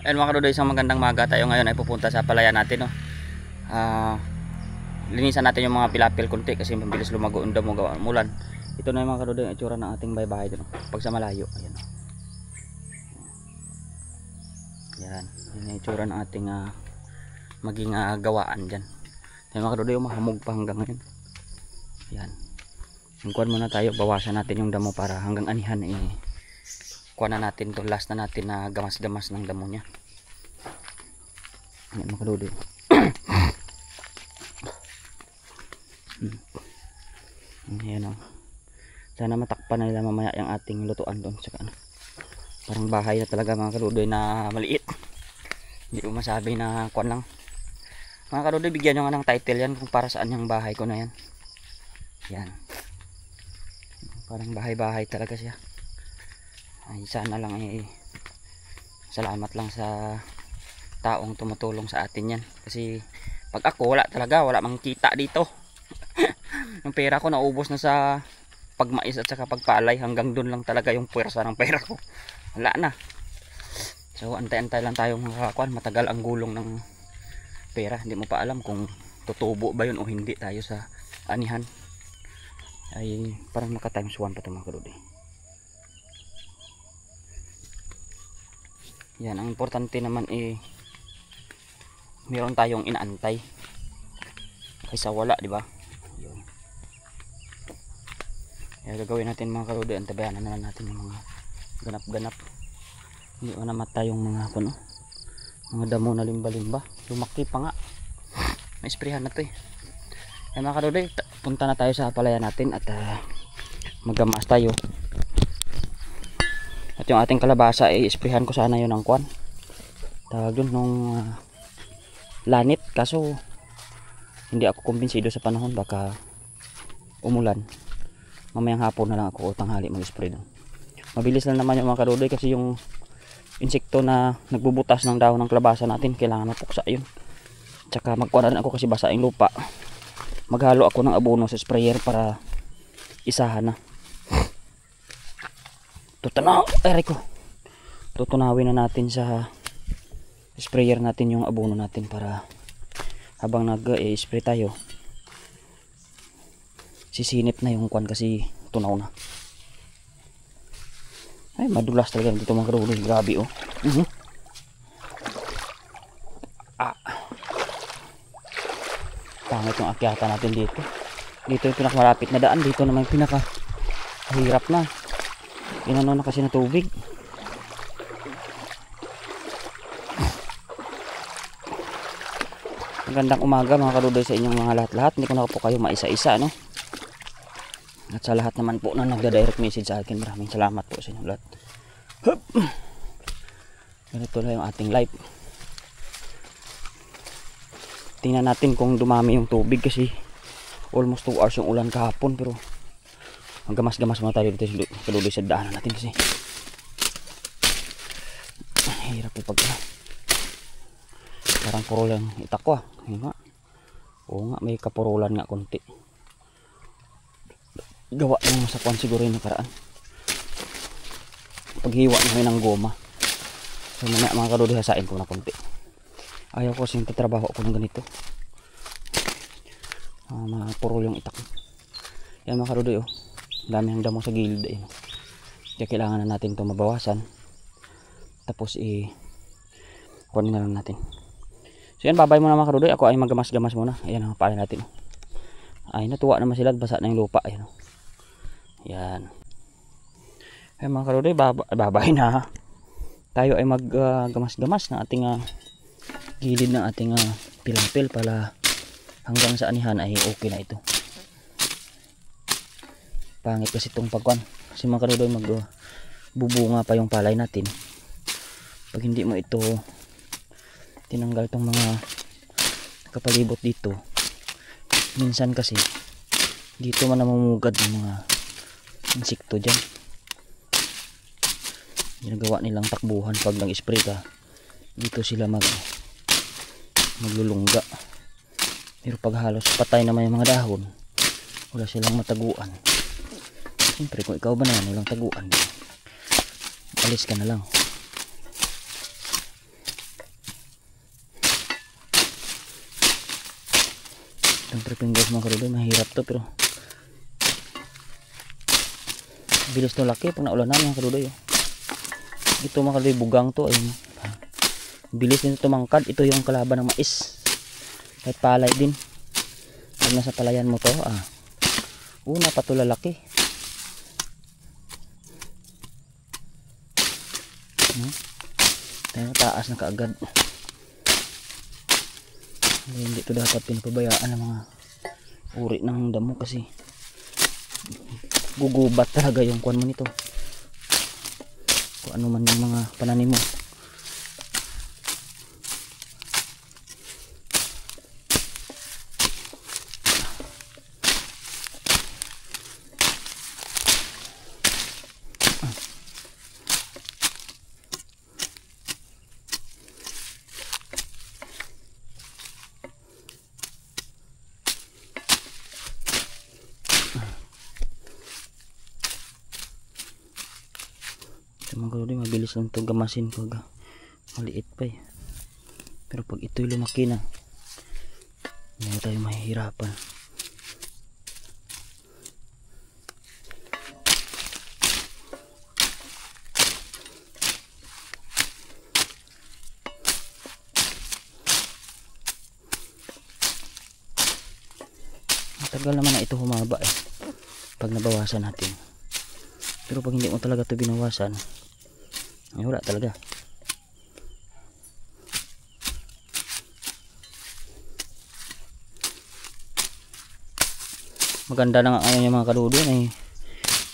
Ayun mga kadudoy, isang magandang maga. Tayo ngayon ay pupunta sa palayan natin, no. Linisan natin yung mga pilapil kunti kasi mabilis lumago ang damo gawa ng ulan. Ito na yung mga kadudoy, ang itsura ng ating bahay-bahay dito, no. Pag sa malayo, ayan, no. Yan, yun yung itsura ng ating maging gawaan dyan. Yan mga kadudoy, mahamog pa hanggang ngayon. Yan. Singkuhan muna tayo, bawasan natin yung damo para hanggang anihan kuha na natin to, last na natin na gamas-gamas ng damo nya. Yan mga kadudoy. Ayan, oh. Sana matakpan na nila mamaya yung ating lutuan doon. Saka, parang bahay na talaga mga kadudoy na maliit. Hindi ko masabi na kuan lang. Mga kadudoy, bigyan nyo nga ng title yan kung para saan yung bahay ko na yan. Yan. Parang bahay-bahay talaga siya. Ay, sana lang salamat lang sa taong tumutulong sa atin yan. Kasi pag ako wala talaga, wala mang kita dito. Yung pera ko naubos na sa pagmais at saka pagpalay. Hanggang dun lang talaga yung puwersa ng pera ko. Wala na. So antay-antay lang tayo mga kakuan. Matagal ang gulong ng pera. Hindi mo pa alam kung tutubo ba yun o hindi tayo sa anihan. Ay parang maka times 1 pa ito mga kadudoy. Yan, ang importante naman meron tayong inaantay kaysa wala, di ba? Yun. Kaya gagawin natin mga kadudoy, antabayanan na lang natin yung mga ganap-ganap. Hindi na namatay yung mga puno. Mga damo na limba-limba. Lumaki pa nga. May isprehan na to eh. Kaya mga kadudoy, punta na tayo sa palayan natin at magamas tayo. At yung ating kalabasa isprehan ko sana yun ng kwan. Tawag dun nung lanit. Kaso hindi ako kumbinsido sa panahon. Baka umulan. Mamayang hapon na lang ako o tanghali mag-spray dun. Mabilis lang naman yung mga kadudoy kasi yung insekto na nagbubutas ng dahon ng kalabasa natin, kailangan mapuksa yun. Tsaka magkuwanan ako kasi basa yung lupa. Maghalo ako ng abono sa sprayer para isahan na. Tutunawin na natin sa sprayer natin yung abono natin para habang nag-spray tayo sisinip na yung kwan kasi tunaw na. Ay madulas talaga dito mga kadudoy, grabe oh. Pangit yung akyata natin dito. Dito yung pinakamalapit na daan, dito naman yung pinaka hirap na. Inano na kasi na tubig. Magandang umaga mga kadudoy sa inyong mga lahat-lahat. Hindi ko na po kayo maisa-isa, no? At sa lahat naman po na nagda-direct message sa akin, maraming salamat po sa inyong lahat. Hup! Ganito na yung ating live. Tingnan natin kung dumami yung tubig kasi almost 2 hours yung ulan kahapon, pero gamas-gamas muna tayo dito kadudoy sa daanan natin kasi hirap yung pagka parang puro lang itak ko nga. Oo nga, may kapurulan nga konti gawa naman sa kwan siguro yung nakaraan paghiwa namin ng goma. So mga kadudoy, hasain ko na konti. Ayaw ko kasi trabaho ako ng ganito, mapurol yung itak. Yan mga kadudoy oh, dami ng damo sa gilid eh. Kaya kailangan na natin ito mabawasan. Tapos kunin na lang natin. So yan, babay muna mga kadudoy. Ako ay magamas-gamas muna. Ayan ang pala natin. Ay natuwa naman sila, basa na yung lupa. Ayan. Yan. Ayan mga kadudoy, babay na. Tayo ay maggamas-gamas ng ating gilid ng ating pilapil para hanggang sa anihan ay okay na ito. Pangit kasi itong pagkuhan. Kasi mga kadudoy, magbubunga pa yung palay natin. Pag hindi mo ito tinanggal itong mga kapalibot dito, minsan kasi dito man namumugad ng mga insekto dyan. Ginagawa nilang takbuhan pag nag-spray ka. Dito sila maglulungga. Pero pag halos patay naman yung mga dahon, wala silang mataguan. Siyempre kung ikaw ba naman walang taguan, alis ka na lang. Itong 3 fingers mga kaludoy, mahirap to pero bilis to laki pag naulan na mga kaludoy. Ito mga kaludoy, bugang to. Ayun. Bilis nito tumangkad. Ito yung kalaban ng mais. Kahit palay din. Pag nasa palayan mo to, una pa to lalaki. Tayo taas na kaagad. Hindi ito dapat pinapabayaan ng mga uri ng damo kasi gugubat talaga yung kuwan mo nito. Kung ano man yung mga pananim mo. Mga kaludoy, mabilis lang ito gamasin pag maliit pa eh. Pero pag ito'y lumaki na, hindi tayo mahihirapan. Matagal naman na ito humaba eh pag nabawasan natin. Pero pag hindi mo talaga ito binawasan, ay wala talaga. Maganda na nga ngayon yung mga kaludoy ay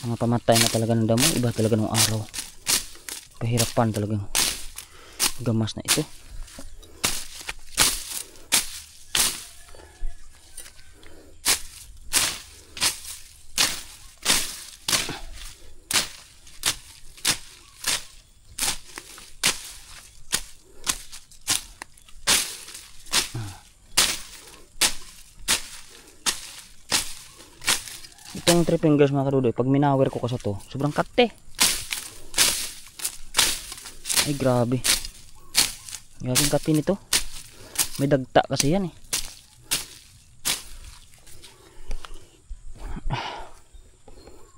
mga pamatay na talaga ng damo. Iba talaga ng araw. Pahirapan talagang gamas na ito. Itong 3 fingers mga kaludoy, pag minawer ko kasi to, sobrang kate. Ay grabe. Gagawin kate nito. May dagta kasi yan eh.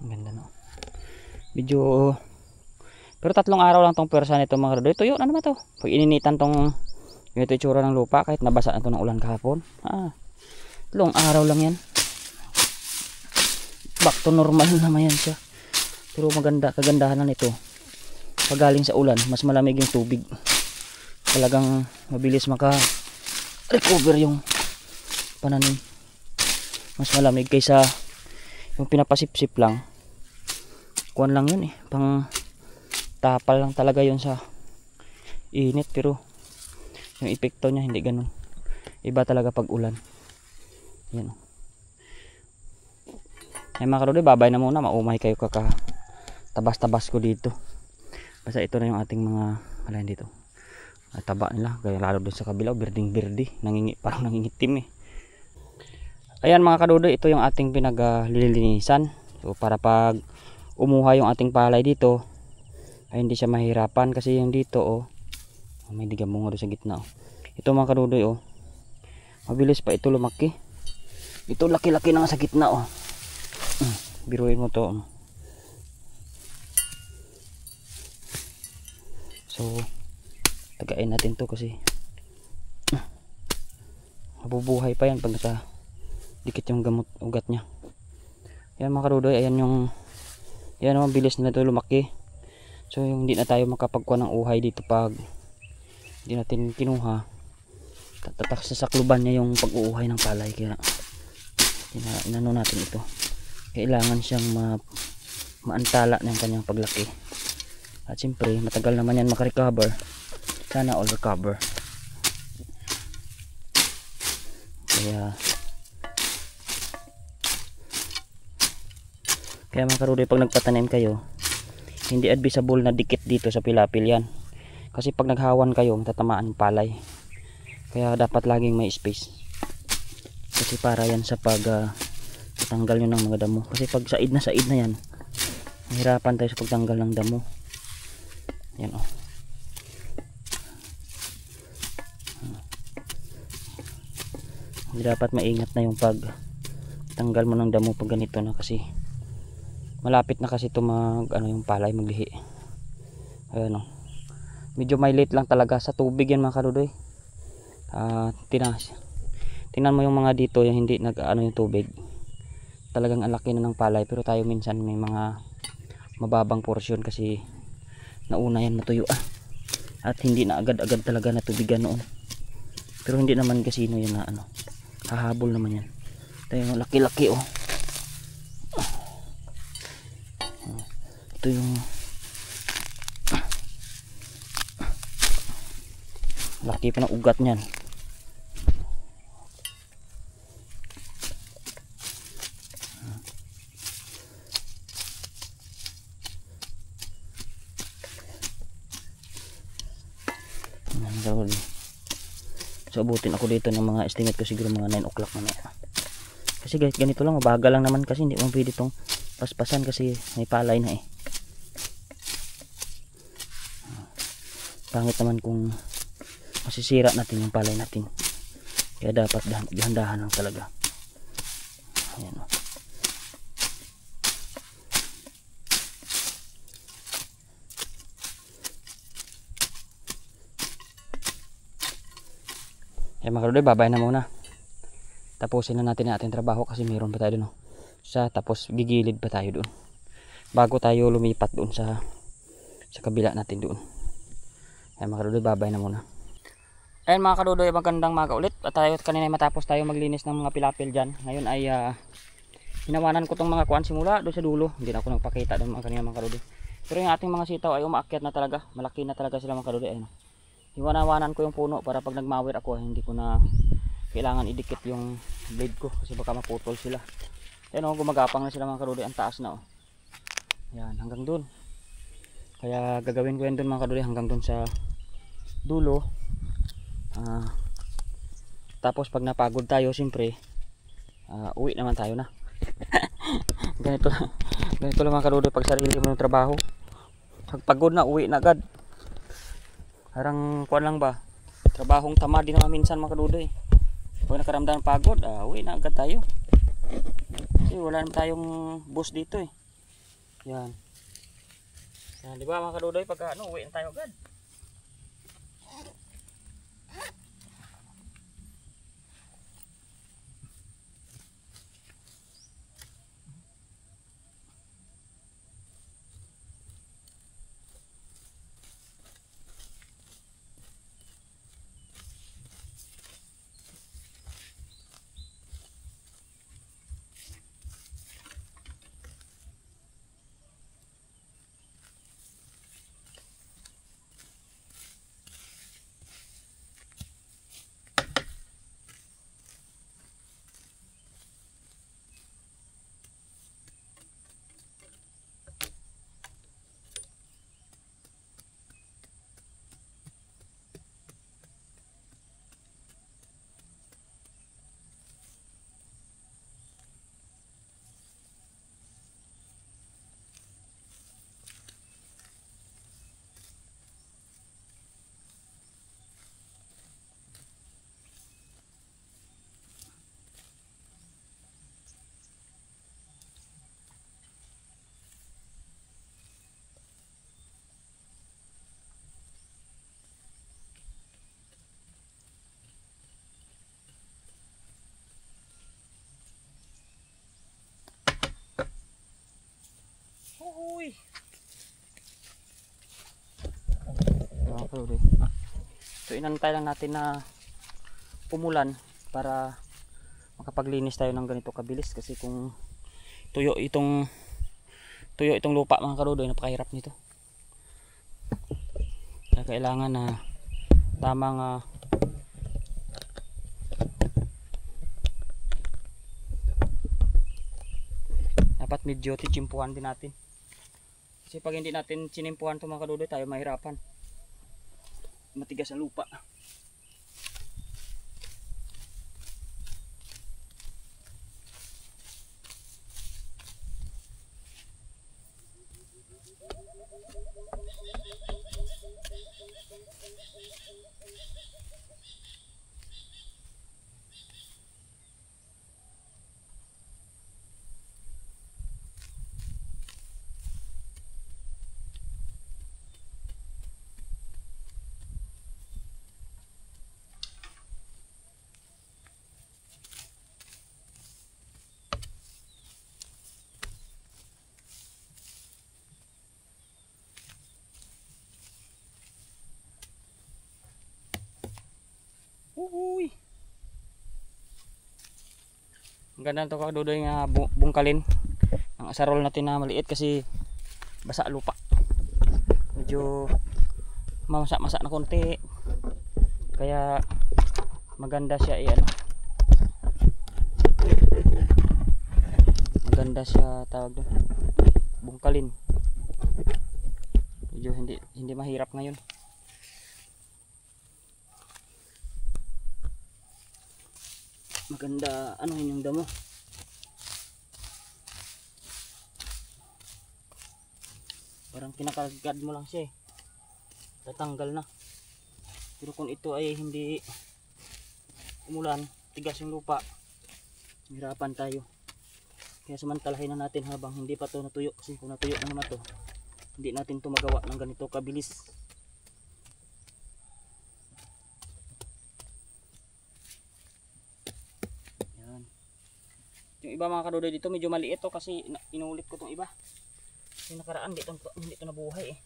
Ang ganda no. Medyo pero 3 araw lang tong pwersa nito mga kaludoy. Tuyo na naman to. Pag ininitan tong ganito itsura ng lupa, kahit nabasa na to ng ulan kahapon. 3 araw lang yan. Back to normal naman yan siya. Pero maganda, kagandahan na nito. Pag galing sa ulan, mas malamig yung tubig. Talagang mabilis maka-recover yung pananim. Mas malamig kaysa yung pinapasipsip lang. Kuwan lang yun eh. Pang tapal lang talaga yun sa init. Pero yung epekto niya hindi ganun. Iba talaga pag ulan. Yan o. Ay mga kaludoy, babay na muna, maumay kayo tabas-tabas ko dito. Basta ito na yung ating mga malayan dito. At taba nila, gaya lalo doon sa kabila, birding-birdi, parang nangingitim eh. Ayan mga kaludoy, ito yung ating pinaglilinisan. So para pag umuha yung ating palay dito, ay hindi siya mahirapan kasi yung dito may digamong doon sa gitna. Ito mga kaludoy mabilis pa ito lumaki. Ito laki-laki na sa gitna biruin mo to. So tagain natin to kasi mabubuhay pa yan pag nasa dikit yung gamot ugat nya. Yan mga kaludoy, ayan ang bilis na ito lumaki. So yung hindi na tayo makapagkuha ng uhay dito pag hindi natin kinuha. Tatak sa sakluban niya yung pag-uuhay ng palay, kaya inano natin ito. Kailangan siyang maantala ng kanyang paglaki. At siyempre matagal naman yan makarecover. Sana all recover. Kaya mga kaludoy, pag nagpatanim kayo, hindi advisable na dikit dito sa pilapil yan. Kasi pag naghawan kayo, tatamaan palay. Kaya dapat laging may space. Kasi para yan sa pagtanggal nyo ng mga damo. Kasi pag said na yan, mahirapan tayo sa pagtanggal ng damo. Yan dapat maingat na yung pag tanggal mo ng damo pag ganito na, kasi malapit na kasi ito yung palay maglihi. Ayan o, medyo may late lang talaga sa tubig yan mga kaludoy. Tingnan mo yung mga dito yung hindi yung tubig, talagang ang laki na ng palay, pero tayo minsan may mga mababang porsyon kasi nauna yan matuyo at hindi na agad-agad talaga natubigan noon. Pero hindi naman kasino yun na hahabol naman yan. Ito yung laki-laki ito yung laki pa ng ugat niyan. So abutin ako dito ng mga estimate ko siguro mga 9 o'clock mamaya. Kasi guys, ganito lang, mabagal lang naman kasi hindi mo pwede itong paspasan kasi may palay na Pangit naman kung masisira natin yung palay natin. Kaya dapat dahan-dahan lang talaga. Ayan o. Ayan mga kaludoy, babay na muna. Tapusin na natin ang ating trabaho kasi mayroon pa tayo doon tapos gigilid pa tayo doon bago tayo lumipat doon sa kabila natin doon. Ayan mga kaludoy, babay na muna. Ayan mga kaludoy, magandang maga ulit. At tayo kanina matapos tayo maglinis ng mga pilapil dyan. Ngayon ay hinawanan ko tong mga kuan simula doon sa dulo. Hindi na ako nagpakita doon kanina mga kaludoy. Pero yung ating mga sitaw ay umaakyat na talaga, malaki na talaga sila mga kaludoy. Ayan, hiwanawanan ko yung puno para pag nagmawir ako hindi ko na kailangan idikit yung blade ko kasi baka maputol sila. Ayan gumagapang na sila mga kaludoy, ang taas na yan hanggang dun. Kaya gagawin ko yan dun mga kaludoy, hanggang dun sa dulo. Tapos pag napagod tayo siyempre uwi naman tayo na. ganito lang mga kaludoy pag sarili mo ng trabaho. Pag pagod na uwi na agad. Parang kuan lang ba, trabahong tamad din naman minsan mga kaludoy. Pag nakaramdam ng pagod, uwi na agad tayo. Kasi wala naman tayong bus dito Yan. Yan, di ba mga kaludoy, pag uwi na tayo agad. Uy. So inantay lang natin na umulan para makapaglinis tayo ng ganito kabilis, kasi kung tuyo itong lupa mga kaludoy, napakahirap nito. Kaya kailangan na tamang dapat medyo titsimpuhan din natin. Kasi pag hindi natin sinimpuhan ito mga kaludoy, tayo mahirapan. Matigas ang lupa. Ang ganda nito mga kadudoy nga bungkalin ang asarol natin na maliit kasi basa lupa. Medyo mamasa-masa na konti. Kaya maganda siya ano. Maganda siya tawag doon. Bungkalin. Medyo hindi mahirap ngayon. Maganda ano yung damo. Parang kinakalagad mo lang siya eh. Tatanggal na. Pero kung ito ay hindi umulan, tigas yung lupa, hirapan tayo. Kaya samantalahin na natin habang hindi pa ito natuyo. Kasi kung natuyo na naman ito, hindi natin ito magawa ng ganito kabilis. Yan. Yung iba mga kadudoy dito medyo maliit to kasi inulit ko itong iba. Yung nakaraan dito hindi ito nabuhay eh.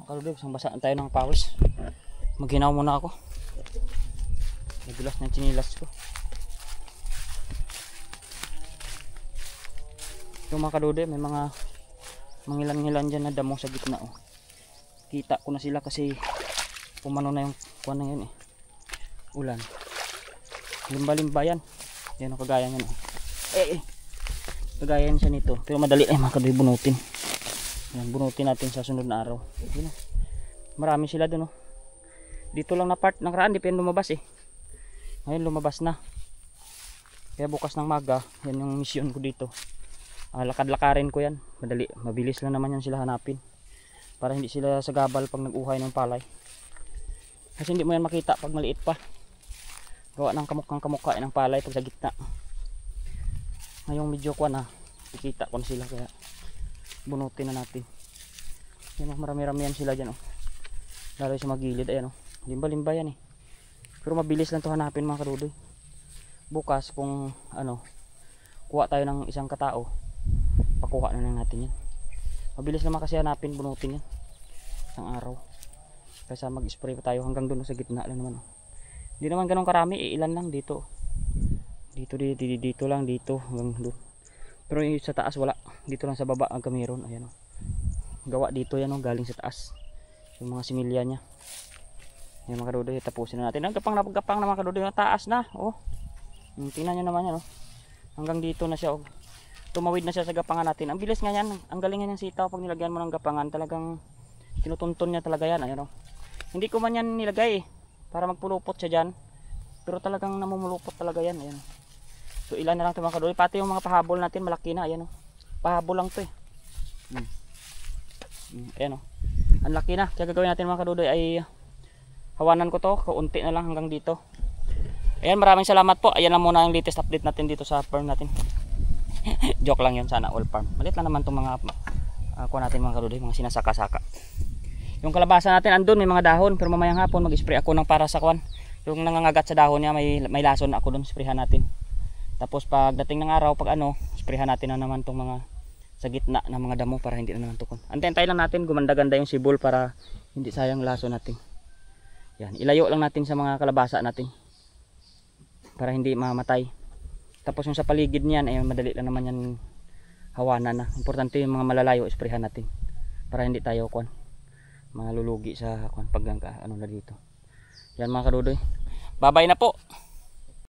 Kalubib, isang basaan tayo ng pawis. Maghinaw muna ako. Nagulas ng chinilas ko. Yung mga kalubib, may mga mangilan-ngilan dyan na damo sa gitna. Oh. Kita ko na sila kasi pumano na yung kuwan na yun eh. Ulan. Limba-limba yan. Yan o kagaya yan. Kagaya yan siya nito. Pero madali mga kalubib bunutin. Yan, bunutin natin sa sunod na araw. Yun, marami sila dun. Dito lang na part ng raan, di pa yan lumabas eh. Ngayon lumabas na. Kaya bukas ng maga, yan yung mission ko dito. Lakad-lakarin ko yan. Madali, mabilis lang naman yan sila hanapin. Para hindi sila sagabal pag nag-uhay ng palay. Kasi hindi mo yan makita pag maliit pa. Gawa ng kamukha ng palay pag sa gitna. Ngayong medyo ko na, ikita ko na sila kaya bunutin na natin. Yan o, marami-rami yan sila dyan o. Lalo sa magilid, ayan o. Limba-limba yan eh. Pero mabilis lang to hanapin mga kadudoy. Bukas kung ano, kuha tayo ng isang katao, pakuha na lang natin yan. Mabilis naman kasi hanapin, bunutin yan. Isang araw. Kaysa mag-spray pa tayo hanggang doon sa gitna lang naman o. Hindi naman ganun karami, ilan lang dito. Dito lang, dito hanggang doon. Pero yung sa taas wala. Dito lang sa baba ang meron. Ayan o. Gawa dito yan o. Galing sa taas. Yung mga similya niya. Yan mga kadudoy. Tapusin na natin. Ang gapang na mga kadudoy. Taas na. O. Tingnan nyo naman yan o. Hanggang dito na siya o. Tumawid na siya sa gapangan natin. Ang bilis nga yan. Ang galing nga yan sitaw. Pag nilagyan mo ng gapangan. Talagang tinutuntun niya talaga yan. Ayan o. Hindi ko man yan nilagay eh. Para magpulupot siya dyan. Pero talagang namumulupot talaga yan. Ayan o. So ilan na lang ito mga kadudoy. Pati yung mga pahabol natin malaki na. Ayan o. Pahabol lang ito eh. Ayan o. Ang laki na. Kaya gagawin natin mga kadudoy ay hawanan ko to. Kaunti na lang hanggang dito. Ayan, maraming salamat po. Ayan lang muna yung latest update natin dito sa farm natin. Joke lang yun, sana all farm. Malit lang naman itong mga kuha natin mga kadudoy. Mga sinasaka-saka. Yung kalabasa natin andun may mga dahon. Pero mamayang hapon mag-spray ako ng para sa kwan. Yung nangangagat sa dahon niya may lason ako dun. Sprayhan natin. Tapos pagdating ng araw, pag ano, sprayhan natin na naman itong mga sa gitna ng mga damo para hindi na naman tukon. Antayin lang natin, gumanda-ganda yung sibol para hindi sayang laso natin. Yan, ilayo lang natin sa mga kalabasa natin para hindi mamatay. Tapos yung sa paligid niyan, ay madali lang naman yan hawanan na. Importante yung mga malalayo, sprayhan natin para hindi tayo malulugi sa pag ano na dito. Yan mga kaludoy. Babay na po.